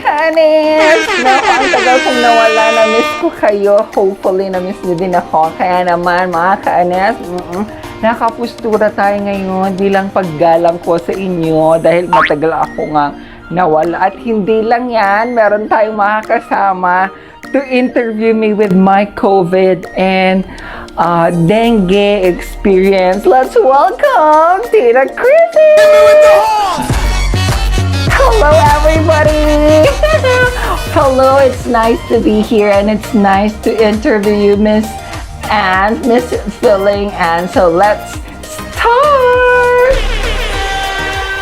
Kanis! Naku, ang tagal kong nawala. Na-miss ko kayo. Hopefully, na-miss nyo din ako. Kaya naman, mga Kanis, nakapustura tayo ngayon bilang paggalang ko sa inyo dahil matagal ako nga nawala. At hindi lang yan, meron tayong makakasama to interview me with my COVID and dengue experience. Let's welcome Tita Chrissy! Hello, everybody! Hello, it's nice to be here and it's nice to interview you, Miss Anne, Miss Filling Anne. So let's start!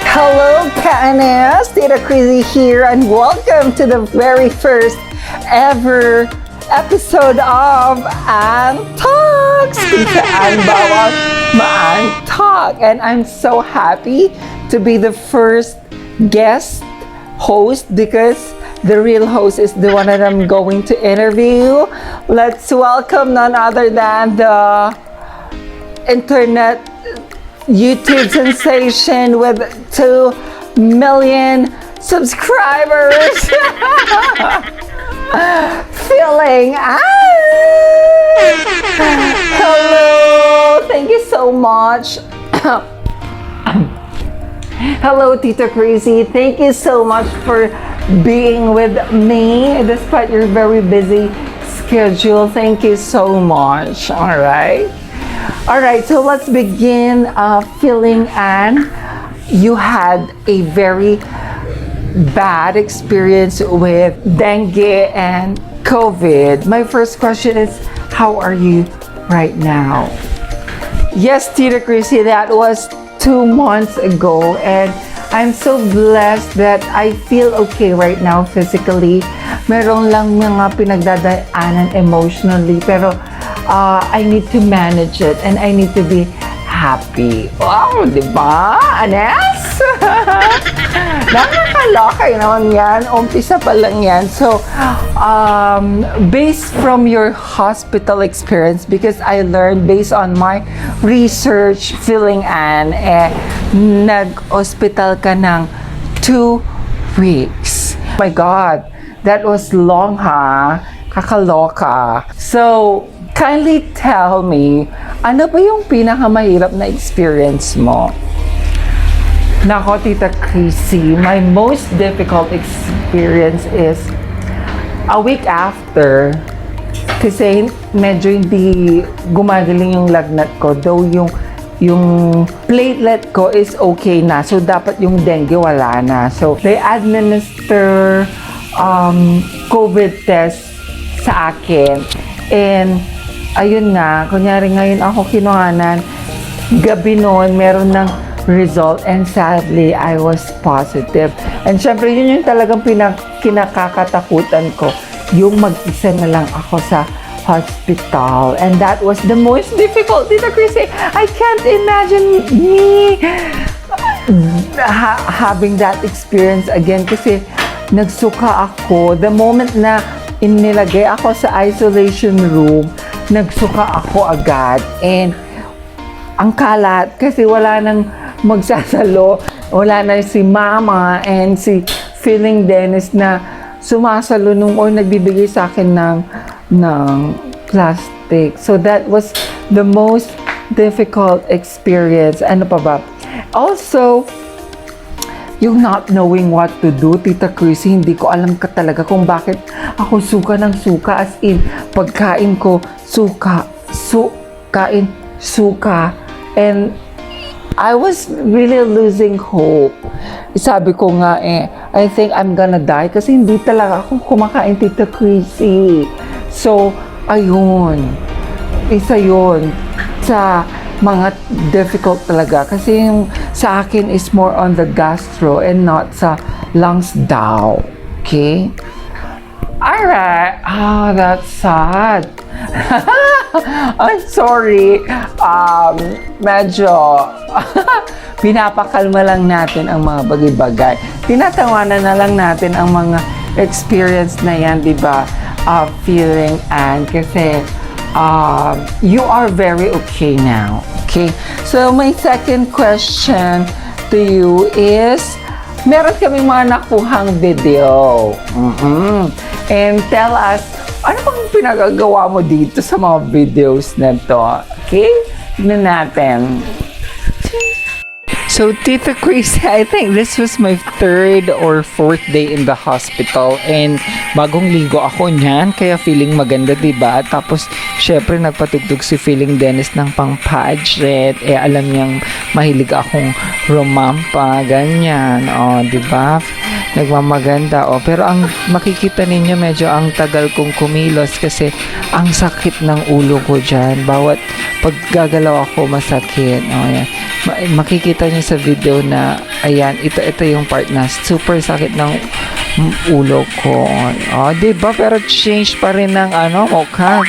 Hello, Canis! Tita Chrissy here and welcome to the very first ever episode of Anne Talks! Kung saan bawat ma-Anne Talk. And I'm so happy to be the first guest host because the real host is the one that I'm going to interview. Let's welcome none other than the internet YouTube sensation with 2 million subscribers. Feeling hello, thank you so much. Hello, Tita Crazy. Thank you so much for being with me despite your very busy schedule. Thank you so much. All right, so let's begin. Feeling Anne, you had a very bad experience with dengue and COVID. My first question is, how are you right now? Yes, Tita Chrissy, that was 2 months ago, and I'm so blessed that I feel okay right now physically. Meron lang mga pinagdadaanan emotionally, pero I need to manage it and I need to be happy. Wow, di ba, Anes? Nakakaloka naman yan. Umpisa pa lang yan. So, based from your hospital experience, because I learned based on my research, Feeling Anne, nag-hospital ka ng 2 weeks. Oh my God, that was long, ha? Kakaloka. So, kindly tell me, ano ba yung pinakamahirap na experience mo? Nako, Tita Chrissy, my most difficult experience is a week after, kasi medyo hindi gumagaling yung lagnat ko, though yung platelet ko is okay na, so dapat yung dengue wala na. So they administer COVID test sa akin, and ayun nga, kunyari ngayon ako kinuhanan, gabi noon meron ng result, and sadly I was positive. And syempre yun yung talagang kinakakatakutan ko, yung mag-isa na lang ako sa hospital, and that was the most difficult, Tita Chrissy. I can't imagine me having that experience again, kasi nagsuka ako the moment na inilagay ako sa isolation room. Nagsuka ako agad, and ang kalat kasi wala nang magsasalo, wala na si Mama and si Feeling Dennis na sumasalo or nagbibigay sa akin ng plastic. So that was the most difficult experience. Ano pa ba? Also, yung not knowing what to do, Tita Chrissy, hindi ko alam ka talaga kung bakit ako suka ng suka, as in, pagkain ko, suka, and I was really losing hope. Sabi ko nga I think I'm gonna die kasi hindi talaga ako kumakain, Tita Chrissy. So, ayun. Isa yun sa mga difficult talaga. Kasi yung sa akin is more on the gastro and not sa lungs daw. Okay? Alright. Oh, that's sad. I'm sorry. Medyo pinapakalma lang natin ang mga bagay-bagay. Tinatawanan na lang natin ang mga experience na yan, di ba? Feeling Anne, kasi you are very okay now. Okay? So my second question to you is, meron kaming mga nakuhang video. And tell us, ano bang pinagagawa mo dito sa mga videos na to? Okay? Tignan natin. So, Tita Chris, I think this was my 3rd or 4th day in the hospital and bagong ligo ako niyan, kaya feeling maganda, diba? Tapos, syempre, nagpatugtog si Feeling Dennis ng pang-pageant. Alam niyang mahilig akong romampa, ganyan. Diba? Nagmamaganda. Pero ang makikita ninyo, medyo ang tagal kong kumilos kasi ang sakit ng ulo ko dyan. Bawat paggagalaw ako, masakit. Ayan. Makikita niyo sa video na ayan, ito yung part na super sakit ng ulo ko. Diba? Pero change pa rin ng mukha.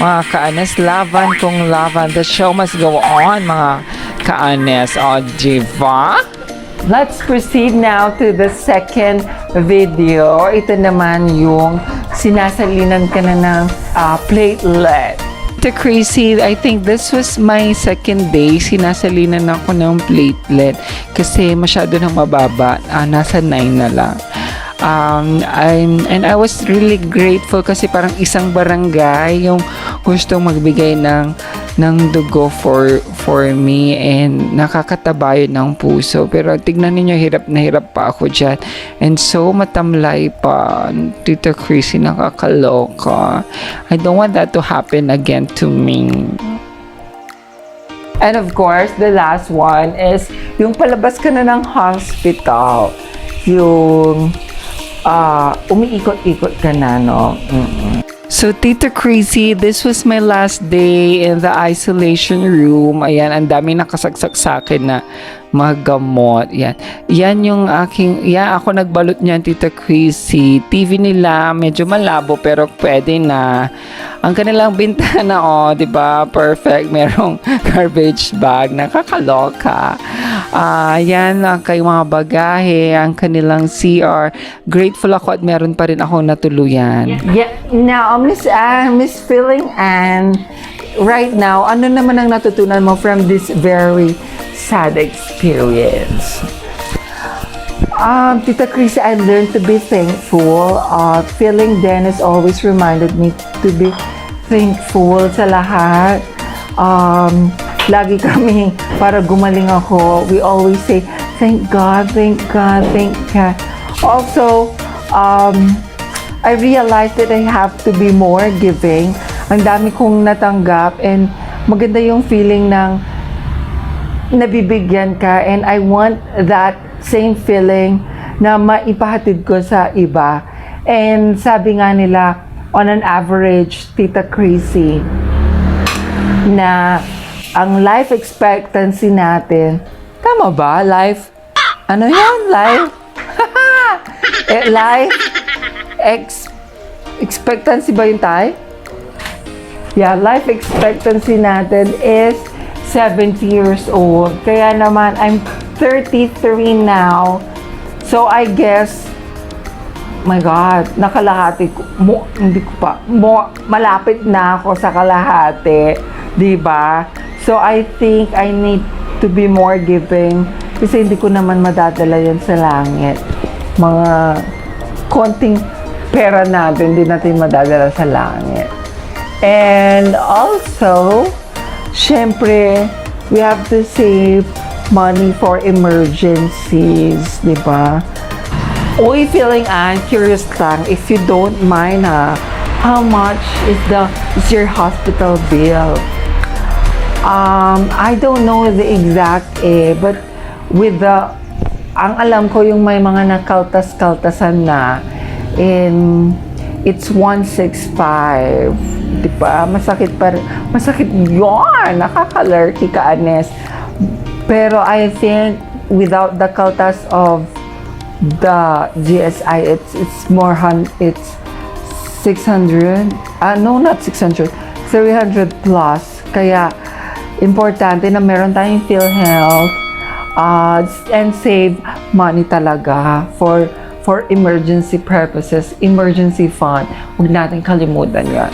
Mga kaanes, laban kung laban. The show must go on, mga kaanes. Diba? Let's proceed now to the second video. Ito naman yung sinasalinan ka na ng platelet. Tita Crazy, I think this was my 2nd day. Sinasalinan ako ng platelet kasi masyado nang mababa. Nasa 9 na lang. And I was really grateful kasi parang isang barangay yung gustong magbigay ng dugo for me, and nakakataba yun ng puso. Pero tignan niyo, hirap na hirap pa ako dyan. And so matamlay pa. Tita Chrissy, nakakaloka. I don't want that to happen again to me. And of course, the last one is yung palabas ka na ng hospital. Yung umiikot-ikot ka na, no? So, Tita Crazy, this was my last day in the isolation room. Ayan, ang dami nakasagsak sa akin na mga gamot. Yan yung ako nagbalot niyan, Tita Crazy. TV nila, medyo malabo pero pwede na. Ang kanilang bintana, diba? Perfect. Merong garbage bag. Nakakaloka. Yan, kay mga bagahe, ang kanilang CR. Grateful ako at meron pa rin akong natuluyan. Yeah, now, Miss Feeling Anne, right now, ano naman ang natutunan mo from this very sad experience? Tita Chrissy, I learned to be thankful. Feeling Dennis always reminded me to be thankful sa lahat. Lagi kami, para gumaling ako, we always say, thank God, thank God, thank God. Also, I realized that I have to be more giving. Ang dami kong natanggap and maganda yung feeling ng nabibigyan ka, and I want that same feeling na maipahatid ko sa iba. And sabi nga nila, on an average, Tita Crazy, na ang life expectancy natin, tama ba? Life expectancy ba yun tayo? Yeah, life expectancy natin is 70 years old. Kaya naman, I'm 33 now. So, I guess, my God, nakalahati ko. Malapit na ako sa kalahati. Diba? So, I think I need to be more giving. Kasi hindi ko naman madadala yan sa langit. Mga konting pera natin, hindi natin madadala sa langit. And also, syempre, we have to save money for emergencies, di ba? Uy, Feeling Anne, curious lang, if you don't mind, how much is your hospital bill? I don't know the exact but with ang alam ko yung may mga nakaltas-kaltasan na, it's 165. Diba? Masakit yun. Nakaka-lurky ka, Anes. Pero I think without the kaltas of the GSI, it's more it's 600. No, not 600. 300 plus. Kaya importante na meron tayong PhilHealth and save money talaga for emergency purposes, emergency fund. Huwag natin kalimutan yan.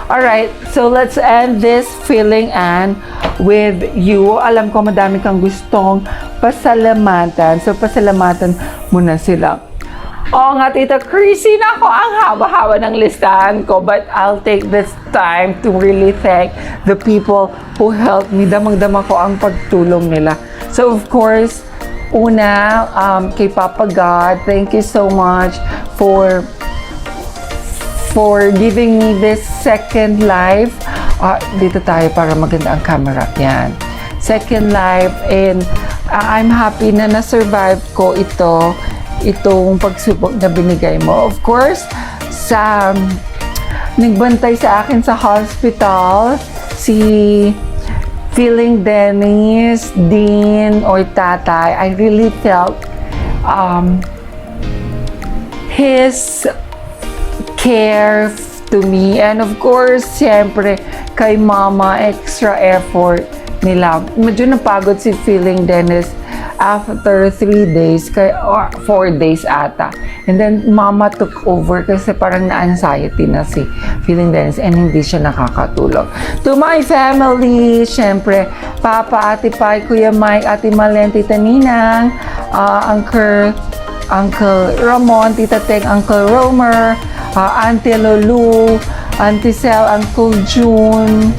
Alright, so let's end this feeling and with you. Alam ko madami kang gustong pasalamatan. So, pasalamatan muna sila. Oo nga, Tita Chrissy, nako, ang haba-haba ng listahan ko. But I'll take this time to really thank the people who helped me. Damang-dama ko ang pagtulong nila. So, of course, una, kay Papa God, thank you so much for giving me this second life. Dito tayo para maganda ang camera. Yan. Second life, and I'm happy na na-survive ko itong pagsubok na binigay mo. Of course, nagbantay sa akin sa hospital, si Feeling Dennis, Dean, or Tatay, I really felt his care to me. And of course, siyempre, kay Mama, extra effort nila. Medyo napagod si Feeling Dennis after 3 days, or 4 days ata. And then, Mama took over kasi parang na-anxiety na si Feeling Dennis and hindi siya nakakatulog. To my family, syempre, Papa, Ate Pai, Kuya Mike, Ate Malen, Tita Ninang, Uncle Ramon, Tita Teng, Uncle Romer, Auntie Lulu, Auntie Sel, Uncle June,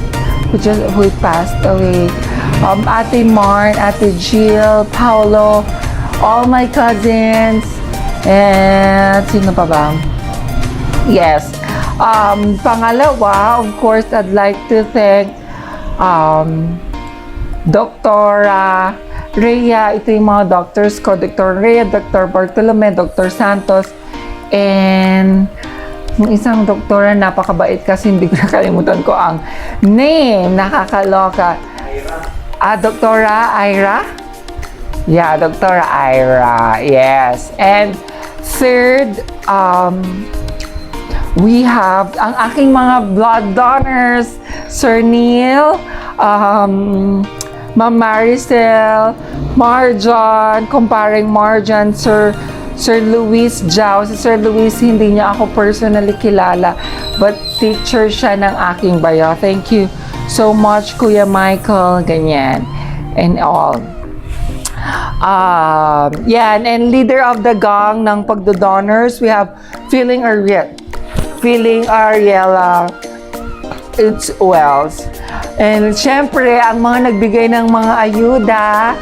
who passed away, Ate Marn, Ate Jill, Paolo, all my cousins, and sino pa ba? Yes. Pangalawa, of course, I'd like to thank Dr. Rhea. Ito yung mga doctors ko, Dr. Rhea, Dr. Bartolome, Dr. Santos, and yung isang doktora, napakabait kasi hindi ko nakalimutan ko ang name. Nakakaloka. Doktora Ira? Yeah, Doktora Ira. Yes. And third, we have ang aking mga blood donors, Sir Neil, Ma'am Maricel, Marjan, kumparing Marjan, Sir Luis Jao. Si Sir Luis, hindi niya ako personally kilala, but teacher siya ng aking bayo. Thank you so much, Kuya Michael, ganyan, and all. Yan, and leader of the gang ng pagdodonors, we have Feeling Ariela, it's Wells. And syempre, ang mga nagbigay ng mga ayuda,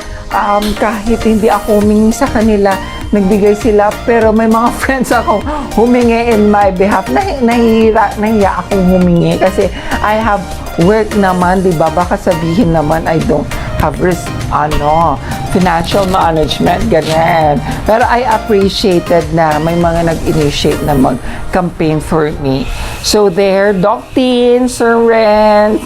kahit hindi ako humingi sa kanila, nagbigay sila, pero may mga friends akong humingi in my behalf. Nahiya akong humingi kasi I have work naman, di ba? Baka sabihin naman I don't have financial management, ganyan. Pero I appreciated na may mga nag-initiate na mag-campaign for me. So there, Doc Tin, Sir Ren,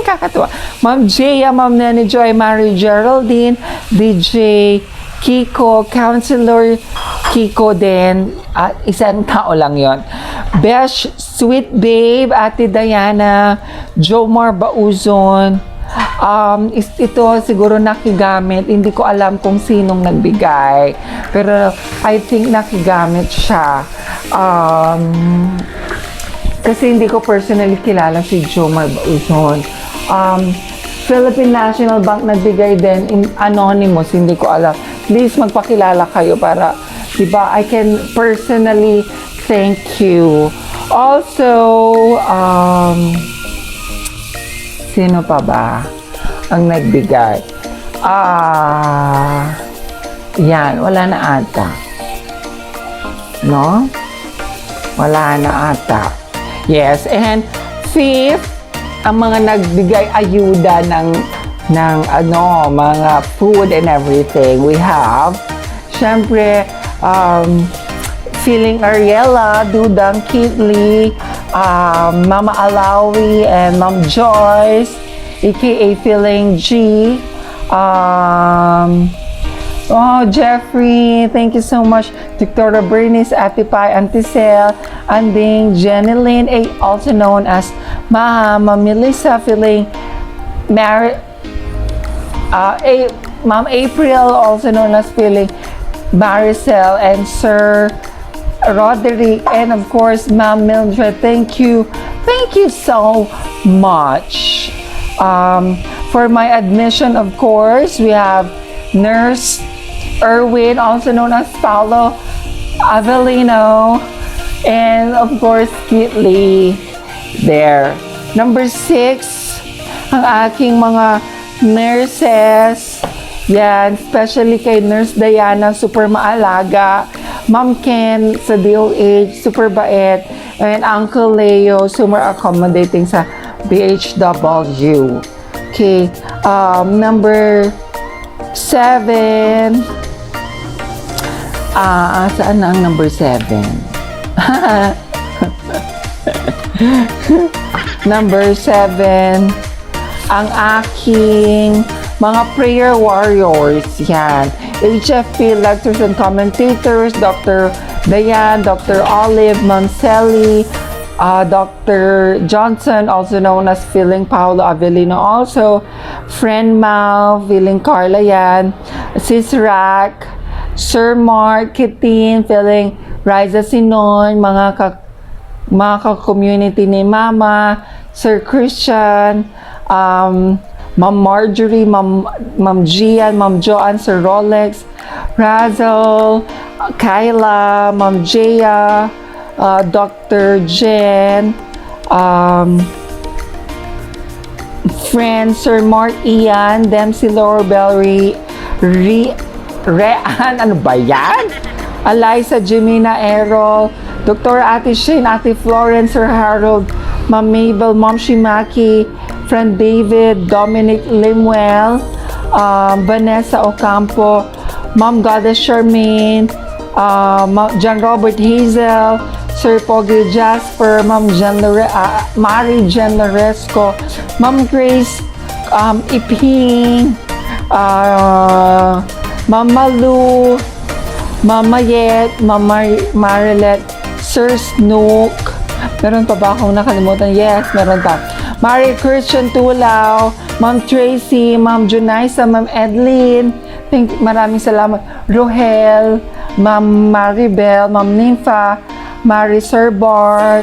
kakatuwa. Ma'am Jaya, Ma'am Nene Joy, Mary Geraldine, DJ Kiko, Counselor Kiko din, isang tao lang yon. Besh, Sweet Babe, Ate Diana, Jomar Bauzon, ito siguro nakigamit, hindi ko alam kung sinong nagbigay, pero I think nakigamit siya. Kasi hindi ko personally kilala si Jomar Bauzon. Philippine National Bank nagbigay din, anonymous, hindi ko alam. Please magpakilala kayo para, di ba, I can personally thank you. Also, sino pa ba ang nagbigay? Yan, wala na ata. No? Wala na ata. Yes, and fifth, ang mga nagbigay ayuda ng mga food and everything. We have, syempre, Feeling Ariela, Dudang Kitli, Mama Alawi, and Ma'am Joyce, aka Feeling G, Jeffrey, thank you so much. Victoria Bernice, Ate Pai, Auntie Sel, Anding, Jenny Lynn, also known as Mama Melissa, Feeling Ma'am April, also known as Feeling Maricel, and Sir Roderick, and of course, Ma'am Mildred. Thank you. Thank you so much. For my admission, of course, we have Nurse Erwin, also known as Paulo Avellino, and of course, Kitley there. Number 6, ang aking mga nurses. Yan, especially kay Nurse Diana, super maalaga. Ma'am Ken sa DOH, super bait. And Uncle Leo, super accommodating sa BHW. Okay, number 7. Saan na ang number 7? Number 7, ang aking mga prayer warriors. Yan. HFP lectures and commentators, Dr. Dayan, Dr. Olive, Ma'am Sally, Dr. Johnson, also known as Feeling Paolo Avellino, also Friend Mal, Feeling Carla yan, Sis Rack, Sir Mark, Kitin, Feeling Riza Sinon, mga ka-community ni Mama, Sir Christian, Ma'am Marjorie, Ma'am Gian, Ma'am Joanne, Sir Rolex, Razel, Kyla, Ma'am Jaya, Dr. Jen, friend Sir Mark Ian, Dempsey Laurel, Rean, ano ba yan? Eliza, Jimena, Errol, Dr. Ate Shane, Ate Florence, Sir Harold, Ma'am Mabel, Ma'am Shimaki, Friend David, Dominic Limuel, Vanessa Ocampo, Ma'am Goddess Charmaine, John Robert Hazel, Sir Pogi Jasper, Ma'am Mari Jen Loresco, Ma'am Grace Iping, Ma'am Malu, Ma'am Mayet, Ma'am Marilet, Sir Snook, meron pa ba akong nakalimutan? Yes, meron pa. Mary Christian Tulao, Ma'am Tracy, Ma'am Junaisa, Ma'am Edlin, maraming salamat. Rohel, Ma'am Maribel, Ma'am Nympha, Mary Sir Bart,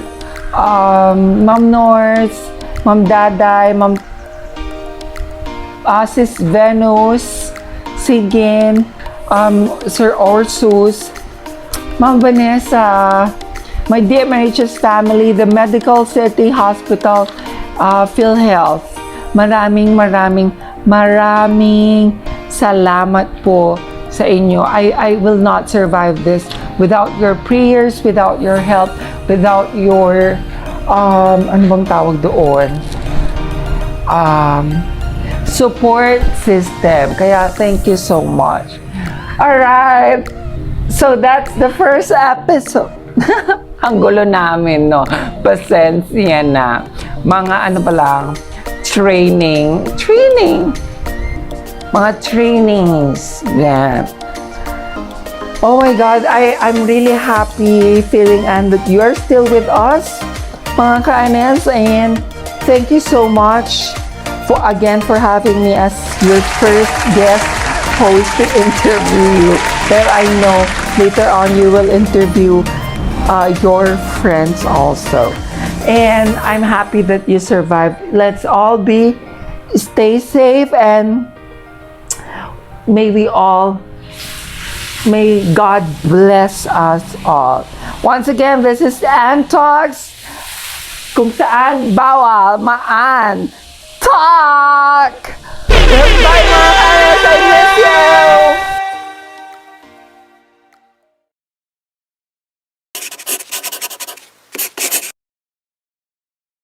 Ma'am North, Ma'am Daday, Ma'am Sis Venus, Sigin, Sir Orsus, Ma'am Vanessa, my dear Emeritus family, the Medical City Hospital, PhilHealth. Maraming salamat po sa inyo. I will not survive this without your prayers, without your help, without your ano bang tawag doon? Support system. Kaya thank you so much. Alright. So that's the first episode. Ang gulo namin, no? Pasensya na. Mga ano pa lang, training. Mga trainings. Yeah. Oh my God, I'm really happy feeling and that you are still with us, mga ka-Anes, and thank you so much for having me as your first guest host to interview. But I know later on you will interview your friends also. And I'm happy that you survived. Let's all stay safe, and may God bless us all. Once again, this is Ann Talks. Kung saan bawal, maan talk. Bye mga